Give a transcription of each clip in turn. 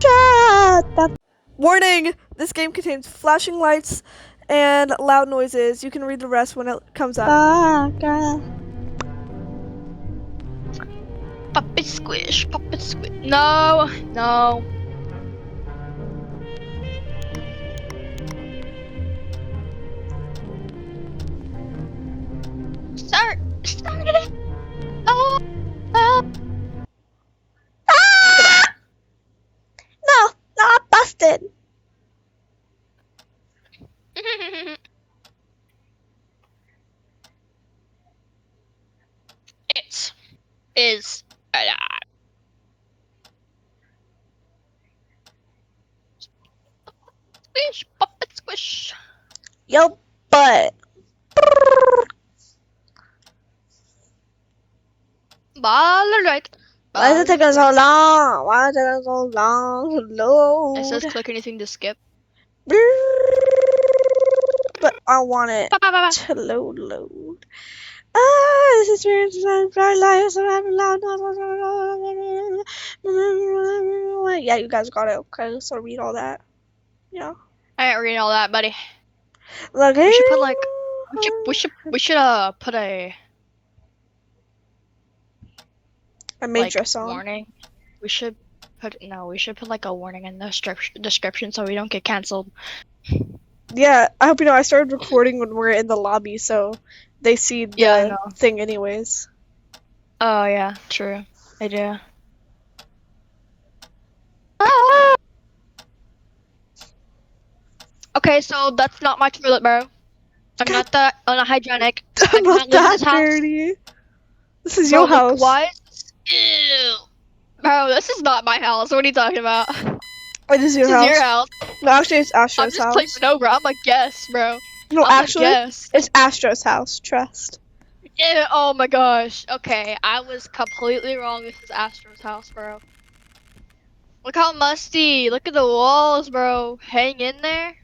Shut the warning! This game contains flashing lights and loud noises. You can read the rest when it comes up. Puppet squish, puppet squish. No, no. Start it. Oh, oh. Ah! No, not busted. It is alive. Squish, puppet squish. Yo, butt. Ball right. Why is it taking so long? Why is it taking so long to load? It says click anything to skip. But I want it Ba, ba, ba, ba. to load. Ah, this experience is paralysis. Yeah, you guys got it. Okay, so read all that. Yeah. I ain't reading all that, buddy. Look, We should put like we should put a major like song. warning. We should put like a warning in the description so we don't get canceled. Yeah, I hope you know I started recording when we're in the lobby, so they see the Yeah, I know. thing anyways. Oh yeah, true. I do. Ah! Okay, so that's not my toilet, bro. I'm not hygienic. I'm not live in that this house. dirty. This is Bro, your like, house. why is this? Ew. Bro, this is not my house. What are you talking about? It is your This house. is your house. No, actually, it's I'm Astro's just house. placing over. I'm a guest, bro. No, I'm actually, a guest. it's Astro's house. Trust. Yeah, oh my gosh. Okay, I was completely wrong. This is Astro's house, bro. Look how musty. Look at the walls, bro. Hang in there.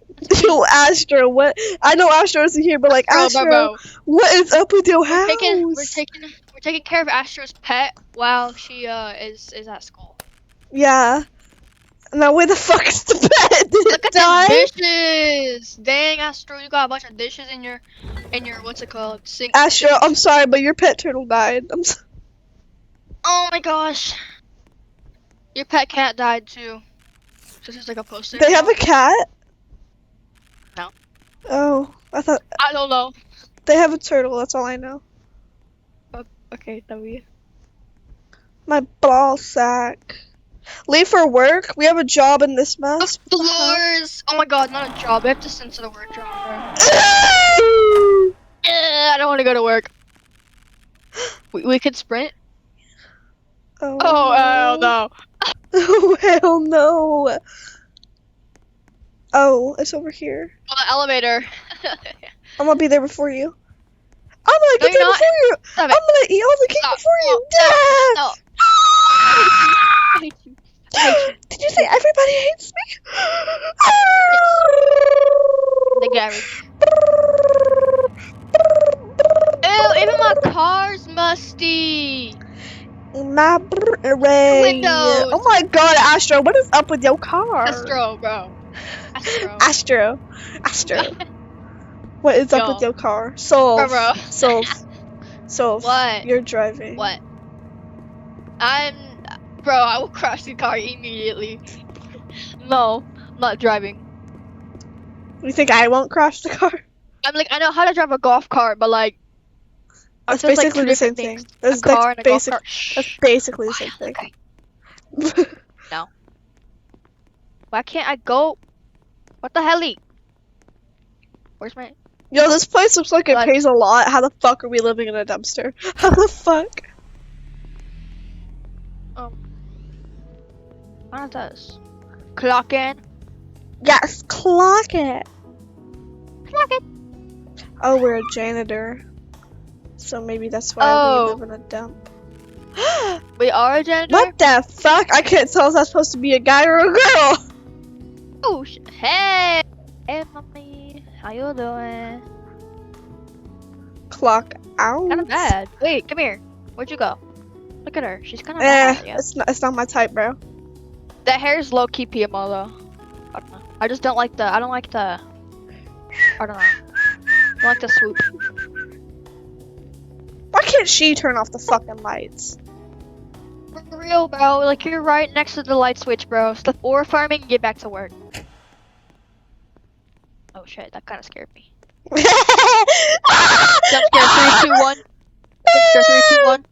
No, Astro. What? I know Astro isn't here, but like, Bro, Astro, bro. what is up with your house? We're taking care of Astro's pet while she is at school. Yeah. Now, where the fuck is the bed? Did Look it at die? these dishes. Dang, Astro, you got a bunch of dishes in your what's it called? Sink. Astro, I'm sorry, but your pet turtle died. Oh my gosh. Your pet cat died too. This is like a poster. They have a cat? No. Oh, I thought I don't know. they have a turtle. That's all I know. Okay, W. My ball sack. Leave for work? We have a job in this mess. Floors. Oh my god, not a job. We have to censor the word job, bro. I don't want to go to work. We could sprint. Oh hell no. Oh hell no. Oh, it's over here. Oh, the elevator. I'm gonna be there before you. I'm gonna get No, there you're before you. Stop I'm it. gonna eat all the cake Stop. before you. No. I hate you. I hate you. Did you say everybody hates me? The garage. Ew, even my car's musty. My array. Windows. Oh my god, Astro, what is up with your car? Astro, bro. Astro. What is up Yo. with your car? Solve. Bro. Solve. What? You're driving. What? I will crash the car immediately. No, I'm not driving. You think I won't crash the car? I'm like, I know how to drive a golf cart, but like, That's there's, like, basically two the same different thing. things. A car and a golf cart. That's basically the same thing. Okay. No. Why can't I go? What the hell? Where's my? Yo, this place looks like it What? pays a lot. How the fuck are we living in a dumpster? How the fuck? What is this? Clock in. Yes, clock it. Clock it. Oh, we're a janitor. So maybe that's why Oh. we live in a dump. We are a janitor. What the fuck? I can't tell if that's supposed to be a guy or a girl. Oh, hey, mommy, how you doing? Clock out. Kind of bad. Wait, come here. Where'd you go? Look at her. She's kind of bad. Yeah. It's not my type, bro. That hair is low key PMO though. I don't know. I just don't like the. I don't like the. I don't know. I don't like the swoop. Why can't she turn off the fucking lights? For real, bro. Like you're right next to the light switch, bro. Stop ore farming and get back to work. Oh shit, that kind of scared me. Jump scare 3, 2, 1. Jump scare 3, 2, 1.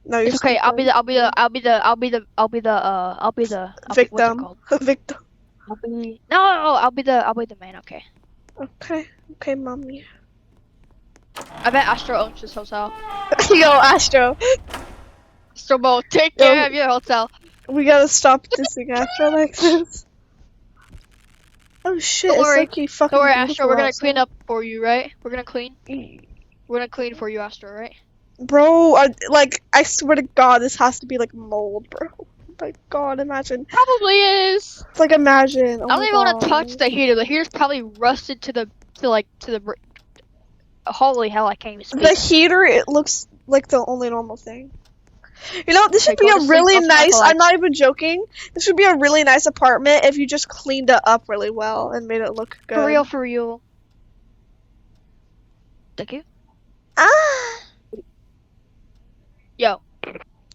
No, you're It's okay. I'll be stupid. Victim. Victim. I'll be the main. Okay. Okay. Okay, mommy. I bet Astro owns this hotel. Yo, Astro. Astro Bo, take care of your hotel. We gotta stop dissing Astro like this. Oh shit, Don't worry. it's like fucking Don't worry, Astro. We're gonna outside. clean up for you, right? We're gonna clean. We're gonna clean for you, Astro, right? Bro, I swear to God, this has to be like mold, bro. Oh my God, imagine. Probably is. It's like imagine. Oh I don't my even want to God. touch the heater. The heater's probably rusted to the. Holy hell! I can't even speak. The heater, it looks like the only normal thing. You know, this should Okay, be go a to sleep, really I'll nice. collect. I'm not even joking. This would be a really nice apartment if you just cleaned it up really well and made it look good. For real, for real. Thank you. Ah. Yo.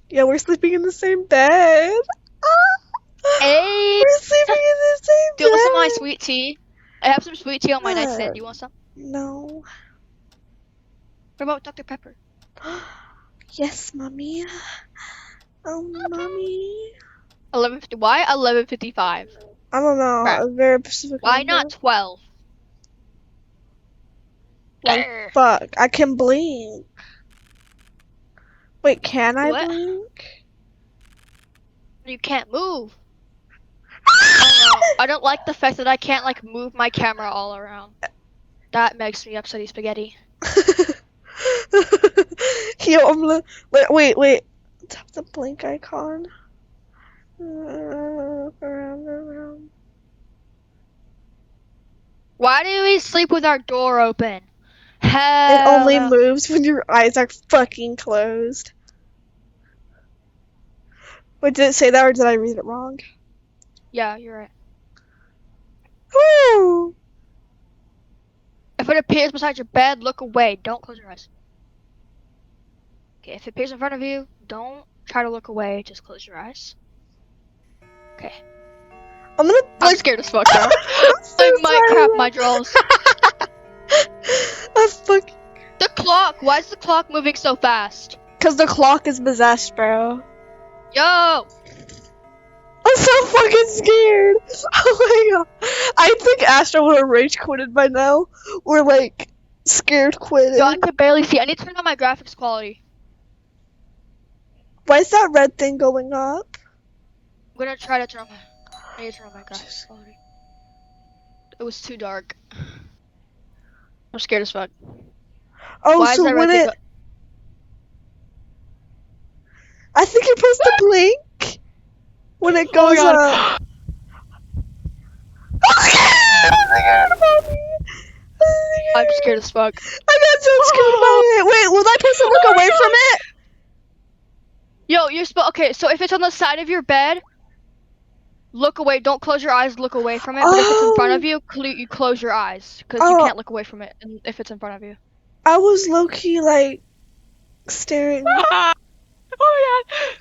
Yeah, we're sleeping in the same bed. Ah. Hey. We're sleeping in the same Do you want some bed. of my sweet tea? I have some sweet tea on my nightstand. Do you want some? No. What about Dr. Pepper? Yes, mommy. Oh, mommy. 11:50. Why 11:55? I don't know. Bruh. A very specific Why number. not 12? Like, fuck. I can blink. Wait, can I What? blink? You can't move. I don't like the fact that I can't like move my camera all around. That makes me upsetty spaghetti. Yo, wait. Tap the blink icon. Around. Why do we sleep with our door open? It Hell only no. moves when your eyes are fucking closed. Wait, did it say that or did I read it wrong? Yeah, you're right. Woo! If it appears beside your bed, look away. Don't close your eyes. Okay, if it appears in front of you, don't try to look away. Just close your eyes. Okay. I'm gonna I'm like. scared as fuck now. I'm so I might sorry, crap Mom. my drawers. I'm fucking. The clock! Why is the clock moving so fast? Cause the clock is possessed, bro. Yo! I'm so fucking scared. Oh my God. I think Astro would have rage quitted by now. Or like scared quitted. Yo, I can barely see. I need to turn on my graphics quality. Why is that red thing going up? I'm gonna try to turn on my. I need to turn on my graphics quality. It was too dark. I'm scared as fuck. Oh, Why is so that when red it. thing I think you're supposed to blink when it Oh my goes God. up. I'm scared about me. I'm scared as fuck. I got so scared about it. Wait, was I supposed to look away from it? Yo, you're okay, so if it's on the side of your bed, look away. Don't close your eyes, look away from it. But if it's in front of you, you close your eyes. Because you Oh. can't look away from it if it's in front of you. I was low key like staring. Oh my God.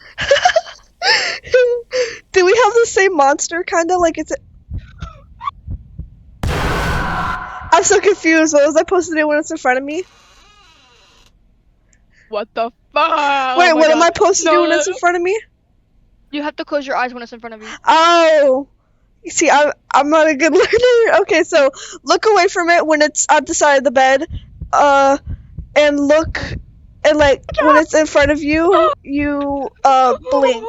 Do we have the same monster, kinda? Like it's. I'm so confused. What was I supposed to do when it's in front of me? What the fuck? Wait, Oh my what am God. I supposed to do when it's in front of me? You have to close your eyes when it's in front of you. Oh. You see, I'm not a good learner. Okay, so look away from it when it's at the side of the bed. And look, and like when it's in front of you, you blink.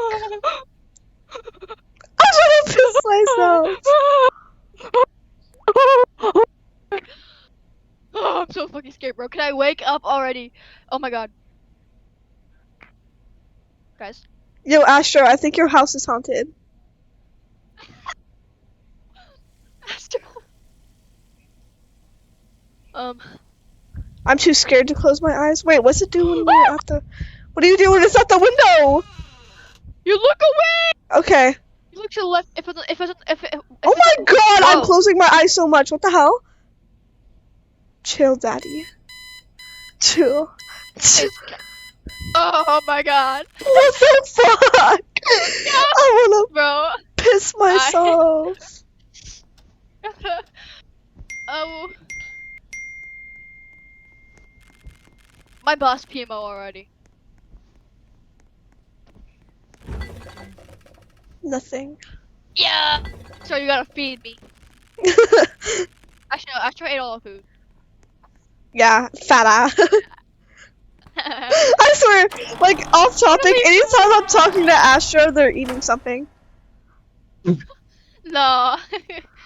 I'm gonna piss myself. Oh, I'm so fucking scared, bro. Can I wake up already? Oh my God. Guys. Yo, Astro, I think your house is haunted. Astro. I'm too scared to close my eyes. Wait, what's it doing when you're at the? What are you doing? It's at the window. You look away! Okay. You look to the left. If Oh my god, I'm Whoa. closing my eyes so much. What the hell? Chill, daddy. Chill. Oh my god. What the fuck? I wanna Bro. piss myself. Oh. My boss PMO already. Nothing. Yeah. So you gotta feed me. Actually, no, after I ate all the food. Yeah, fat ass. I swear, like, off topic, anytime I'm talking to Astro, they're eating something. No.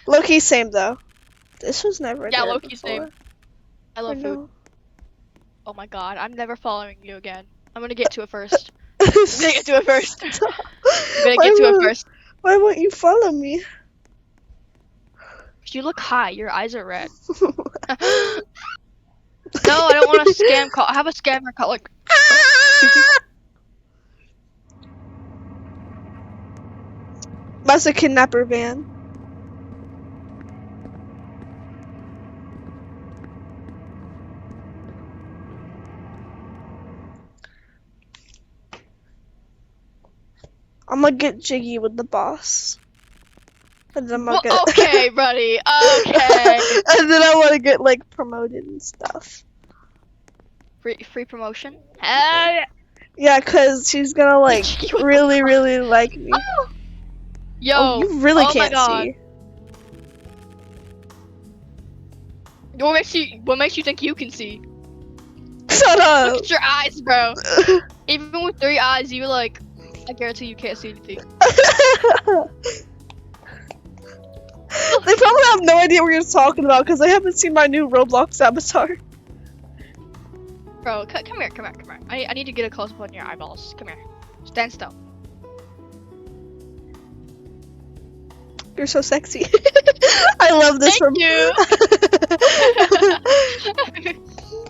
Low-key same, though. This was never Yeah, there low-key before. same. I love Or food. no. Oh my god, I'm never following you again. I'm gonna get to it first. I'm gonna get to it first. I'm gonna get to it first. Why won't you follow me? You look high. Your eyes are red. No, I don't want a scam call. I have a scammer call. Like, That's a kidnapper van. I'm gonna get jiggy with the boss. And then I'm gonna well, get okay, buddy. Okay. and then I wanna get like promoted and stuff. Free promotion. Yeah, cause she's gonna like really, really like me. Yo. Oh, you really oh can't my God. see. What makes you think you can see? Shut up. Look at your eyes, bro. Even with 3 eyes, you like. I guarantee you can't see anything. They probably have no idea what you're talking about because they haven't seen my new Roblox avatar. Bro, come here. I need to get a close up on your eyeballs. Come here. Stand still. You're so sexy. I love this Thank you.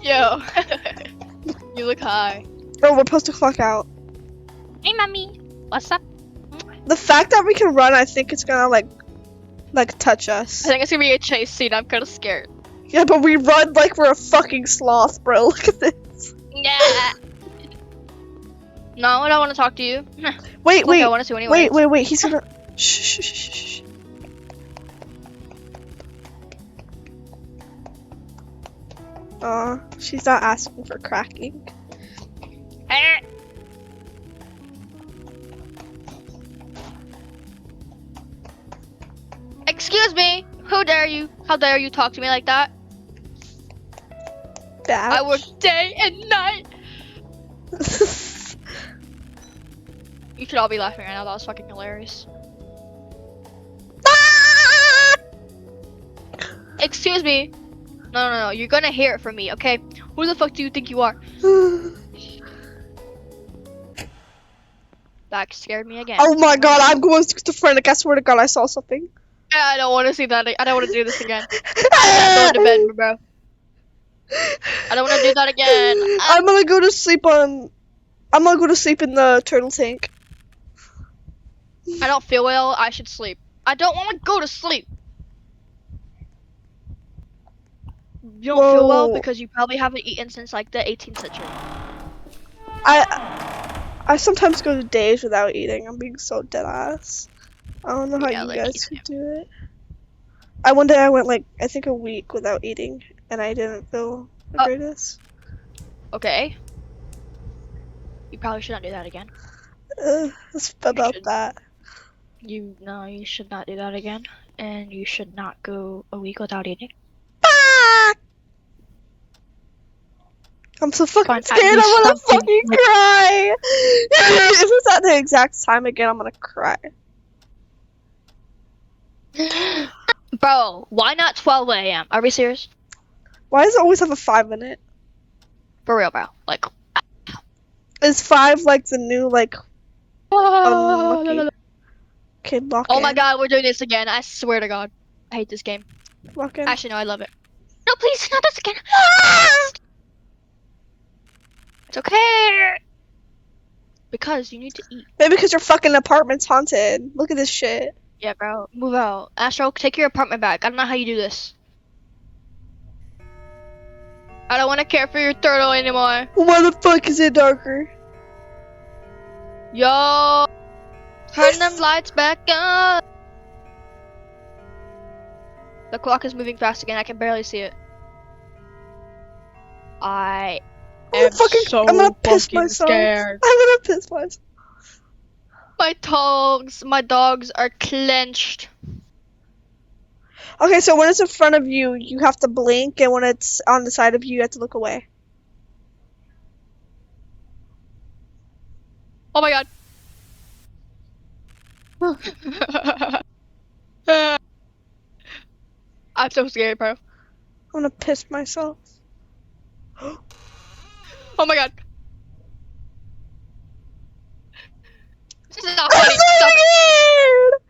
Yo. You look high. Oh, we're supposed to clock out. Hey, mommy. What's up? The fact that we can run, I think it's gonna like touch I us. think it's gonna be a chase scene. I'm kind of scared. Yeah, but we run like we're a fucking sloth, bro. Look at this. Yeah. No, I don't want to talk to you. Wait, Look, I want to anyway. wait. He's gonna. Shh. She's not asking for cracking. Excuse me. Who dare you? How dare you talk to me like that? Batch. I work day and night. You should all be laughing right now. That was fucking hilarious. Excuse me. No. You're gonna hear it from me, okay? Who the fuck do you think you are? That scared me again. Oh my god, I'm going schizophrenic. I swear to god, I saw something. I don't want to see that. I don't want to do this again. I'm going to bed, bro. I don't want to do that again. I'm gonna go to sleep on. I'm gonna go to sleep in the turtle tank. I don't feel well. I should sleep. I don't want to go to sleep. You don't feel well Whoa. because you probably haven't eaten since like the 18th century. I sometimes go to days without eating. I'm being so dead ass. I don't know how Yeah, you like, guys could do it. One day I went like I think a week without eating, and I didn't feel the greatest. Okay. You probably shouldn't do that again. It's about that. You should not do that again, and you should not go a week without eating. I'm so fucking Fine, scared. at I least wanna something fucking like- cry. If it's at the exact time again, I'm gonna cry. Bro, why not 12 a.m.? Are we serious? Why does it always have a 5 minute? For real, bro. Like. Is 5 like the new like unlucky? Okay, lock in. Oh my god, we're doing this again. I swear to god. I hate this game. Lock in. Actually, no, I love it. No, please, not this again. It's okay. Because you need to eat. Maybe because your fucking apartment's haunted. Look at this shit. Yeah, bro. Move out. Astro, take your apartment back. I don't know how you do this. I don't want to care for your turtle anymore. Why the fuck is it darker? Yo, turn them lights back on. The clock is moving fast again. I can barely see it. I am so I'm gonna piss fucking myself. scared. I'm gonna piss myself. My dogs are clenched. Okay, so when it's in front of you, you have to blink, and when it's on the side of you, you have to look away. Oh my god. I'm so scared, bro. I'm gonna piss myself. Oh my god. This is not funny. Stop it.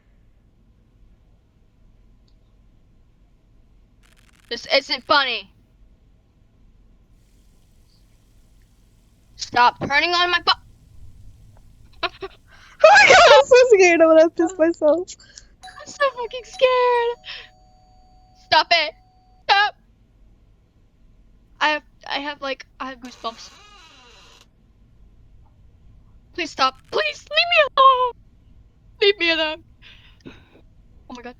This isn't funny. Stop turning on my Oh my god, I'm so scared. I'm gonna piss myself. I'm so fucking scared. Stop it. Stop. I have goosebumps. Please stop. Please leave me alone. Leave me alone. Oh my god.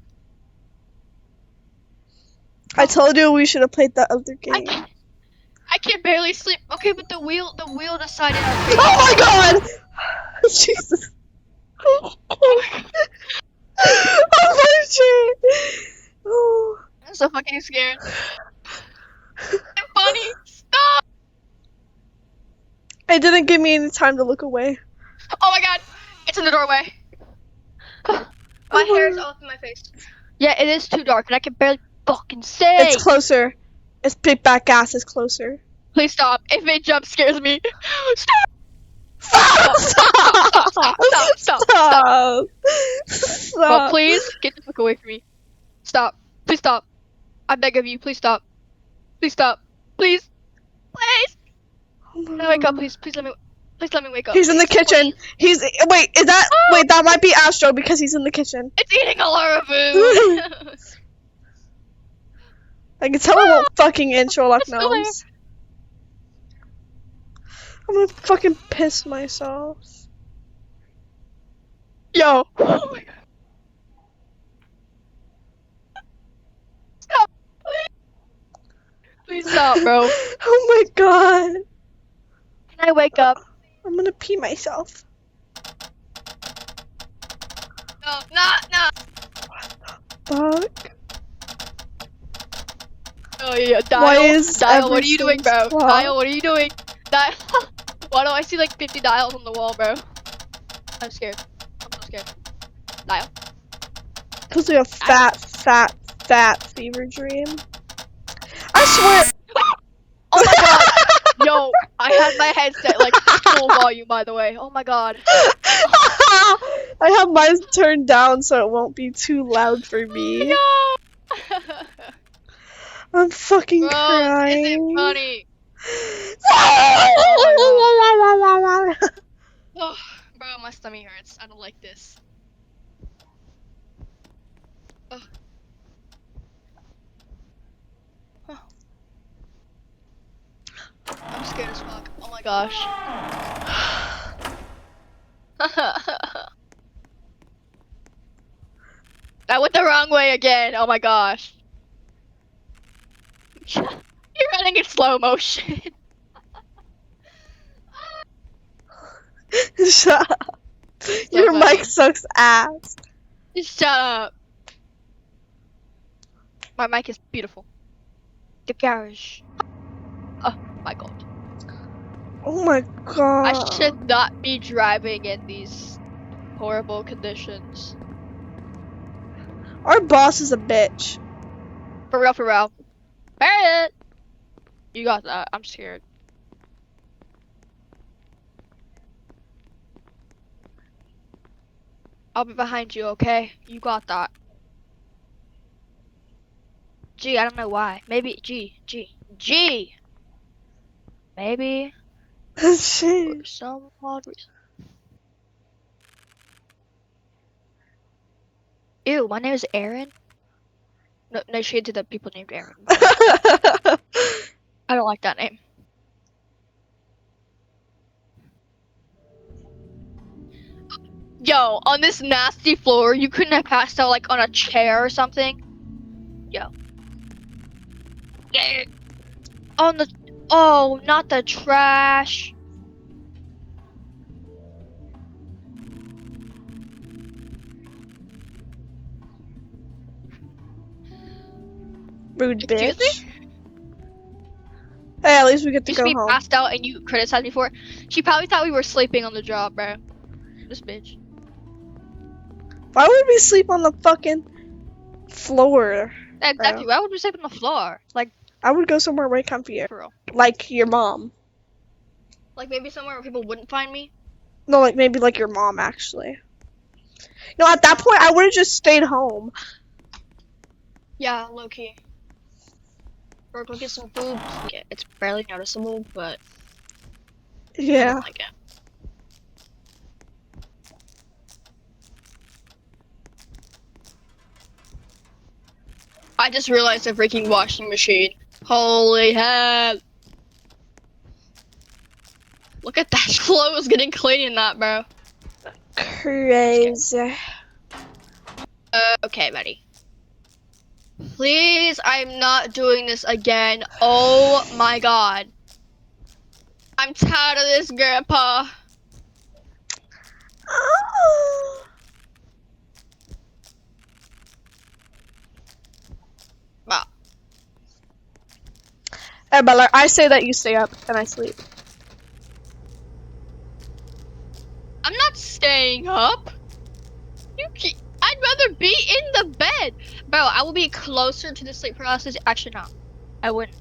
I told you we should have played that other game. I can barely sleep. Okay, but the wheel decided our fate. Oh my god! Jesus. Oh my shit. Oh. I'm so fucking scared. I'm funny. Stop. It didn't give me any time to look away. Oh my god. It's in the doorway. My hair is all up in my face. Yeah, it is too dark and I can barely fucking see. It's closer. Its big back ass is closer. Please stop. If it jump scares me. Stop. Stop. Well, please get the fuck away from me. Stop. Please stop. I beg of you. Please stop. Please stop. Please. Please. Let me wake up, please. Please let me wake up. He's in the kitchen. Please. Wait, that might be Astro because he's in the kitchen. It's eating all our food. I can tell it won't fucking in Sherlock Gnomes. I'm gonna fucking piss myself. Yo. Oh my god. Stop. Please stop, bro. Oh my god. Can I wake up? I'm gonna pee myself. No. Fuck. Oh yeah, Dial. Why is Dial, what are you doing, bro? everything Dial, what are you doing? Dial. Why do I see like 50 dials on the wall, bro? I'm scared. I'm so scared. Dial. Because we have fat fever dream. I swear. Oh my god! Yo, I had my headset like full volume, by the way. Oh my god. I have mine turned down so it won't be too loud for me. No! I'm fucking Bro, crying. isn't funny. Oh, bro, my stomach hurts. I don't like this. Oh. Oh. I'm scared as fuck. Oh my gosh. I went the wrong way again. Oh my gosh. You're running in slow motion. Shut up. Your funny. mic sucks ass. Shut up. My mic is beautiful. The garage. Oh my god. Oh my god. I should not be driving in these horrible conditions. Our boss is a bitch. For real, for real. Barrett! You got that. I'm scared. I'll be behind you, okay? You got that. G, I don't know why. Maybe G. Maybe Shit. for some odd reason. Ew, my name is Aaron. No shade to the people named Aaron. I don't like that name. Yo, on this nasty floor, you couldn't have passed out like on a chair or something. Yo. Yeah. On the not the trash. Rude Excuse bitch. me? Hey, at least we get to Used to go be home. passed out and you criticized me for it. She probably thought we were sleeping on the job, bro. This bitch. Why would we sleep on the fucking floor? Exactly. Why would we sleep on the floor? Like, I would go somewhere way comfier. for real. Like your mom. Like maybe somewhere where people wouldn't find me. No, like maybe like your mom actually. No, at that point I would have just stayed home. Yeah, low key. Or go get some food. Yeah, it's barely noticeable, but I Yeah. don't like it. I just realized the freaking washing machine. Holy hell! Look at that clothes getting clean in that, bro. Crazy. Okay, buddy. Please, I'm not doing this again. Oh my god. I'm tired of this, Grandpa. Oh. Wow. Hey, but like, I say that you stay up and I sleep. I'm not staying up. I'd rather be in the bed. Bro, I will be closer to the sleep paralysis. Actually, no. I wouldn't.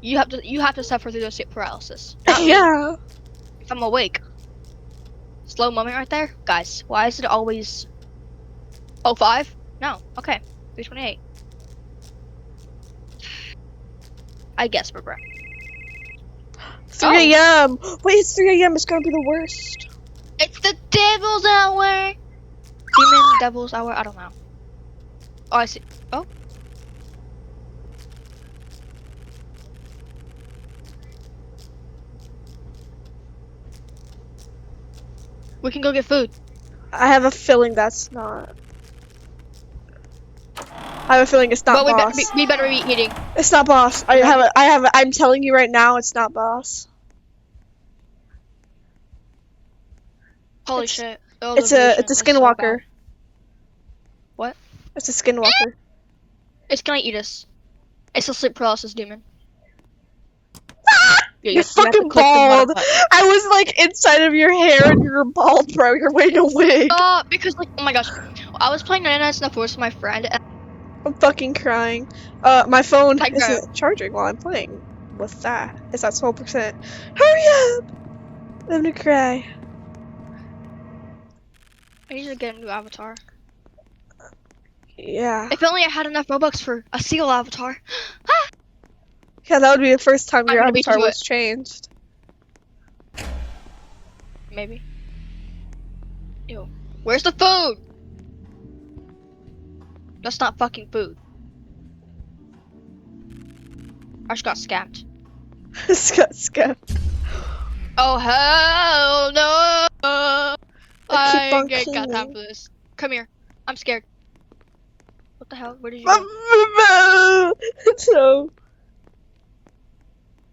You have to suffer through the sleep paralysis. Not me. Yeah. If I'm awake. Slow moment right there. Guys, why is it always 05? No. Okay. 328. I guess we're right. 3 a.m. Wait, it's 3 a.m. It's gonna be the worst. It's the devil's hour. Demon devil's hour. I don't know. Oh, I see. Oh. We can go get food. I have a feeling that's not. I have a feeling it's not But boss. we better be eating. It's not boss. I'm telling you right now, it's not boss. Holy It's- shit. It's a skinwalker. What? It's a skinwalker. It's gonna eat us. It's a sleep paralysis demon. Yeah, You're you have to fucking click the bald. button. I was like inside of your hair and you're bald, bro. You're wearing a wig. Because like, oh my gosh. I was playing 99 Nights in the Forest with my friend. And I'm fucking crying. My phone Like, bro. isn't charging while I'm playing with that. It's at 12%. Hurry up! I'm gonna cry. I need to get a new avatar. Yeah. If only I had enough Robux for a seal avatar. Yeah, that would be the first time I'm your gonna beat you avatar to was changed. Maybe. Ew. Where's the food? That's not fucking food. I just got scammed. Scott. Oh hell no! I keep on ain't got time cleaning. for this. Come here. I'm scared. What the hell? Where did you go? So.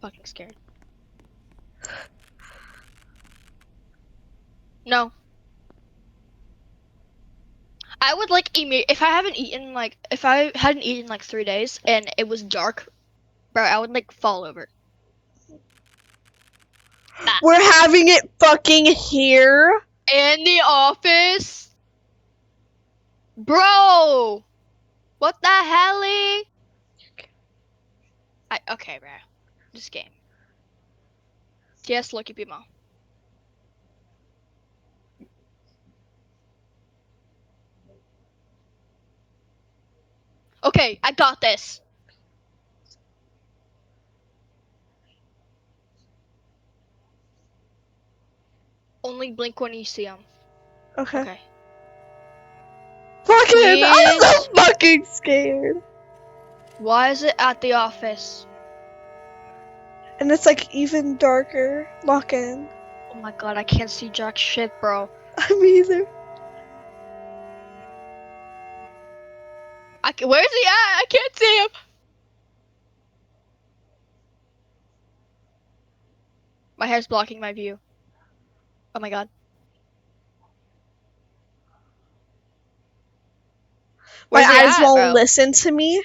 Fucking scared. No. I would like if I hadn't eaten like 3 days and it was dark, bro, I would like fall over. We're having it fucking here. In the office? Bro! What the hell? Okay, bro. This game. Yes, lucky people. Okay, I got this. Only blink when you see them. Okay. Okay. Fuck Lock-in! I'm please. so fucking scared. Why is it at the office? And it's like even darker. Lock-in. Oh my god, I can't see jack shit, bro. Me either. Where's he at? I can't see him. My hair's blocking my view. Oh my god. My Where's he eyes at, won't bro? listen to me.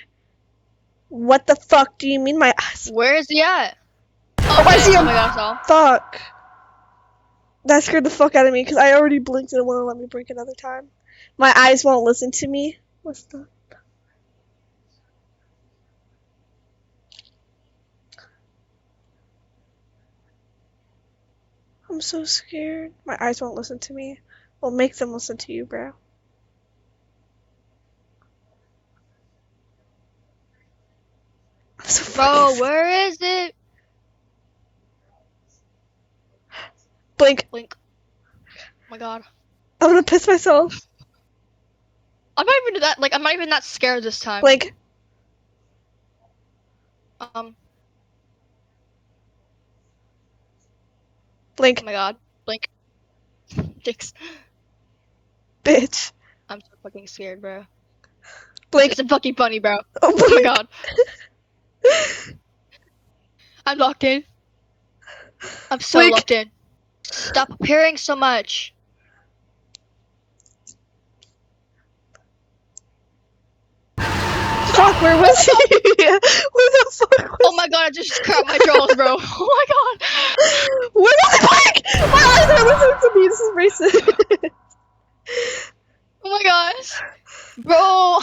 What the fuck do you mean my eyes? Where is he at? Oh, I see him. Oh my god, I saw him. Fuck. That scared the fuck out of me because I already blinked and it wouldn't let me blink another time. My eyes won't listen to me. What's the... I'm so scared. My eyes won't listen to me. Well, make them listen to you, bro. I'm so fucking Bro, scared. where is it? Blink. Blink. Oh my god. I'm gonna piss myself. I'm not even that, I'm not even that scared this time. Blink. Blink. Oh my god. Blink. Dicks. Bitch. I'm so fucking scared, bro. Blink. It's fucking funny, bro. Oh, Oh my blink. god. I'm locked in. I'm so Blink. locked in. Stop appearing so much. Fuck, where was he? Where the fuck was Oh my god, I just cracked my jaws, bro. Oh my god. Where was he? Blink! My eyes are listening to me. This is racist. Oh my gosh. Bro.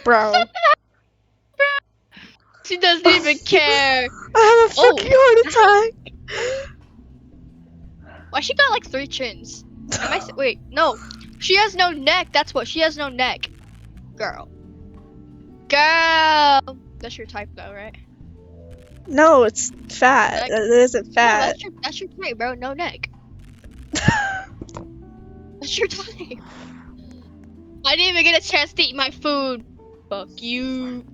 Bro. She doesn't even care. I have a fucking heart attack. Why she got like 3 chins? Wait, no. She has no neck. That's what. She has no neck. Girl. Girl. That's your type though, right? No, it's fat. It isn't No, fat. that's your type, bro. No neck. That's your type. I didn't even get a chance to eat my food. Fuck you.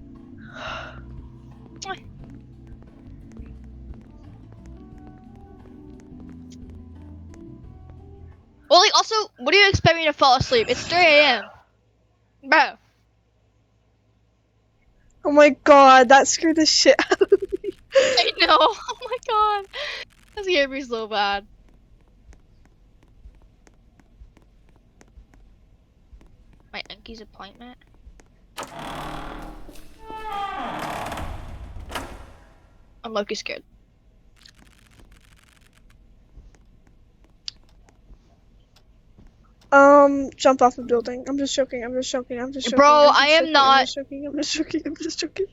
Well, like, also, what do you expect me to fall asleep? It's 3 a.m. Bro. Oh my god, that scared the shit out of me. I know. Oh my god. That scared me so bad. My uncle's appointment. I'm low-key scared. Jump off the building. I'm just joking. I'm just joking. I'm just joking. Bro, I'm just I am joking, not. I'm just joking. I'm just joking. I'm just joking.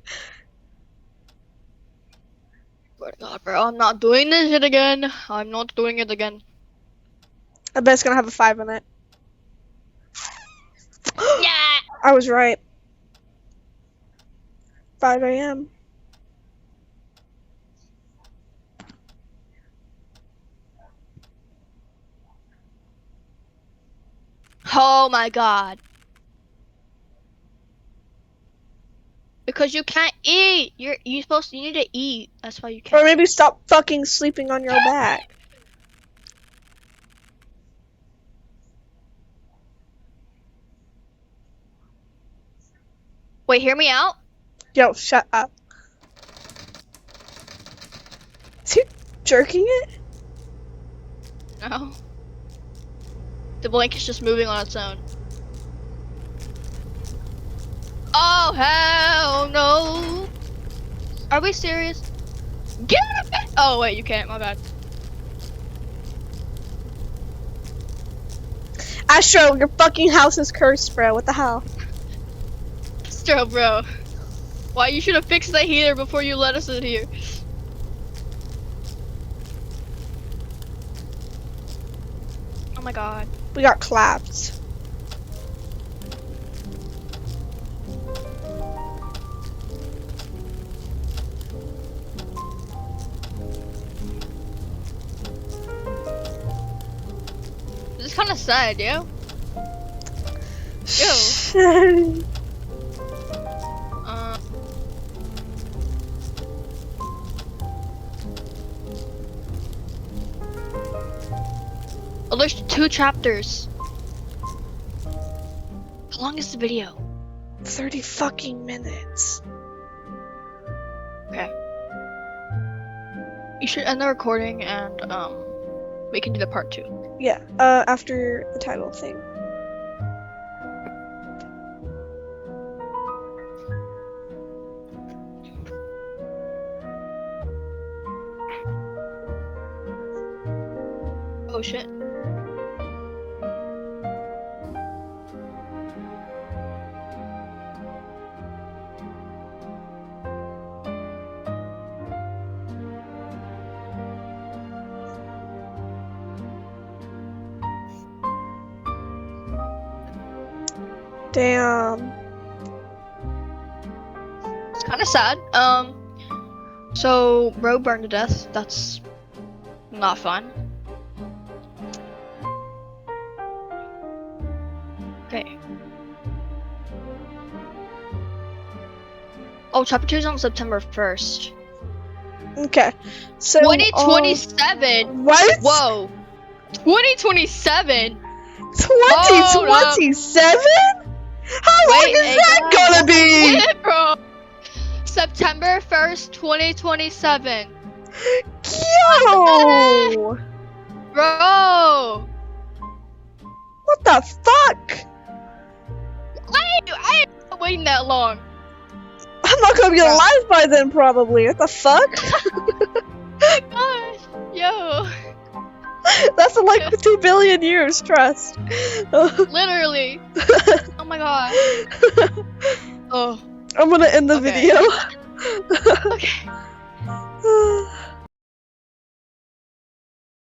Swear to God, bro, I'm not doing this shit again. I'm not doing it again. I bet it's gonna have a 5 in it. Yeah. I was right. 5 a.m. Oh my god. Because you can't eat. You need to eat. That's why you can't. Or maybe stop fucking sleeping on your back. Wait, hear me out. Yo, shut up. Is he jerking it? No. The blanket's just moving on its own. Oh hell no! Are we serious? Get out of bed! Oh wait, you can't. My bad. Astro, your fucking house is cursed, bro. What the hell? Still, bro. Why you should have fixed the heater before you let us in here. Oh my god. We got clapped. It's kind of sad, yo. Oh, there's 2 chapters. How long is the video? 30 fucking minutes. Okay. You should end the recording and we can do the part 2. Yeah, after the title thing. Oh shit. Damn. It's kind of sad. So Bro burned to death. That's not fun. Okay. Oh, chapter 2 is on September 1st. Okay. So 2027. what? Whoa. 2027. 2027? How long Wait, is that gonna be? Wait, bro. September 1st, 2027. Yo! Bro. What the fuck? I ain't waiting that long. I'm not gonna be alive by then, probably. What the fuck? Oh my gosh. Yo. That's in like 2 billion years, trust. Literally. Oh my god. Oh. I'm gonna end the Okay. video. Okay.